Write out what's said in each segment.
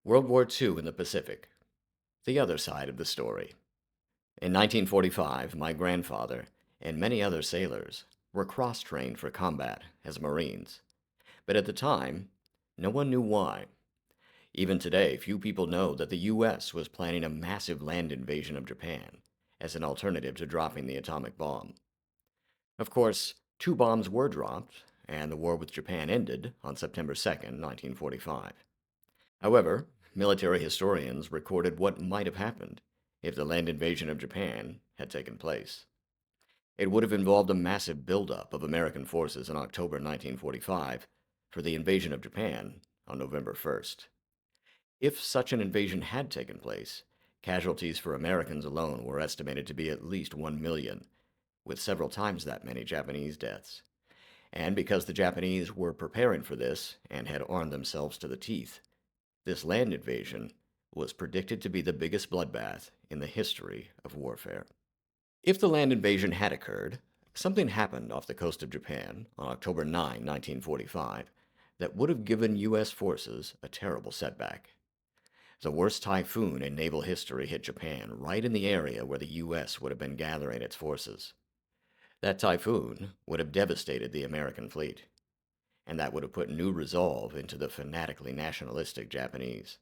World War II in the Pacific. The other side of the story. In 1945, my grandfather and many other sailors were cross-trained for combat as Marines. But at the time, no one knew why. Even today, few people know that the US was planning a massive land invasion of Japan as an alternative to dropping the atomic bomb. Of course, two bombs were dropped, and the war with Japan ended on September 2nd, 1945. However, military historians recorded what might have happened if the land invasion of Japan had taken place. It would have involved a massive buildup of American forces in October 1945 for the invasion of Japan on November 1st. If such an invasion had taken place, casualties for Americans alone were estimated to be at least 1 million, with several times that many Japanese deaths. And because the Japanese were preparing for this and had armed themselves to the teeth, this land invasion was predicted to be the biggest bloodbath in the history of warfare. If the land invasion had occurred, something happened off the coast of Japan on October 9, 1945, that would have given U.S. forces a terrible setback. The worst typhoon in naval history hit Japan right in the area where the U.S. would have been gathering its forces. That typhoon would have devastated the American fleet, and that would have put new resolve into the fanatically nationalistic Japanese.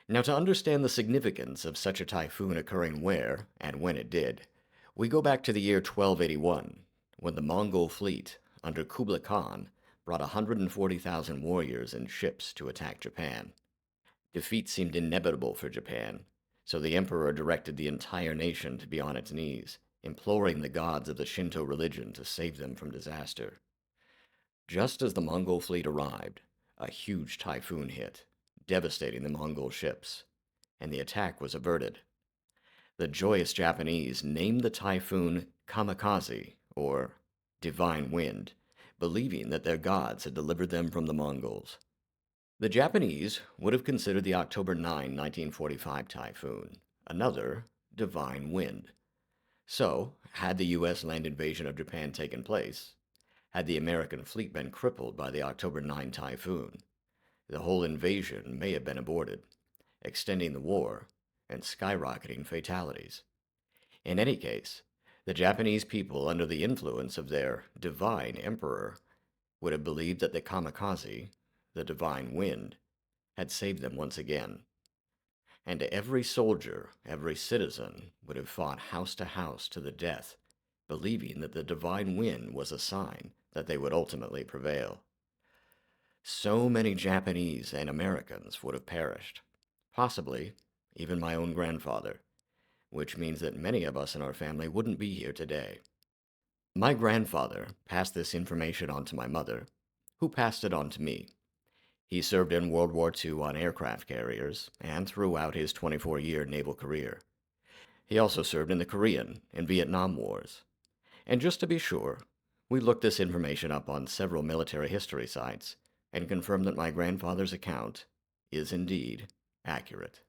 Now, to understand the significance of such a typhoon occurring where and when it did, we go back to the year 1281, when the Mongol fleet, under Kublai Khan, brought 140,000 warriors and ships to attack Japan. Defeat seemed inevitable for Japan, so the emperor directed the entire nation to be on its knees, imploring the gods of the Shinto religion to save them from disaster. Just as the Mongol fleet arrived, a huge typhoon hit, devastating the Mongol ships, and the attack was averted. The joyous Japanese named the typhoon Kamikaze, or Divine Wind, believing that their gods had delivered them from the Mongols. The Japanese would have considered the October 9, 1945 typhoon another Divine Wind. So, had the U.S. land invasion of Japan taken place, had the American fleet been crippled by the October 9 typhoon, the whole invasion may have been aborted, extending the war and skyrocketing fatalities. In any case, the Japanese people, under the influence of their divine emperor, would have believed that the kamikaze, the divine wind, had saved them once again. And every soldier, every citizen, would have fought house to house to the death, believing that the divine wind was a sign that they would ultimately prevail. So many Japanese and Americans would have perished, possibly even my own grandfather, which means that many of us in our family wouldn't be here today. My grandfather passed this information on to my mother, who passed it on to me. He served in World War II on aircraft carriers and throughout his 24-year naval career. He also served in the Korean and Vietnam Wars. And just to be sure, we looked this information up on several military history sites and confirmed that my grandfather's account is indeed accurate.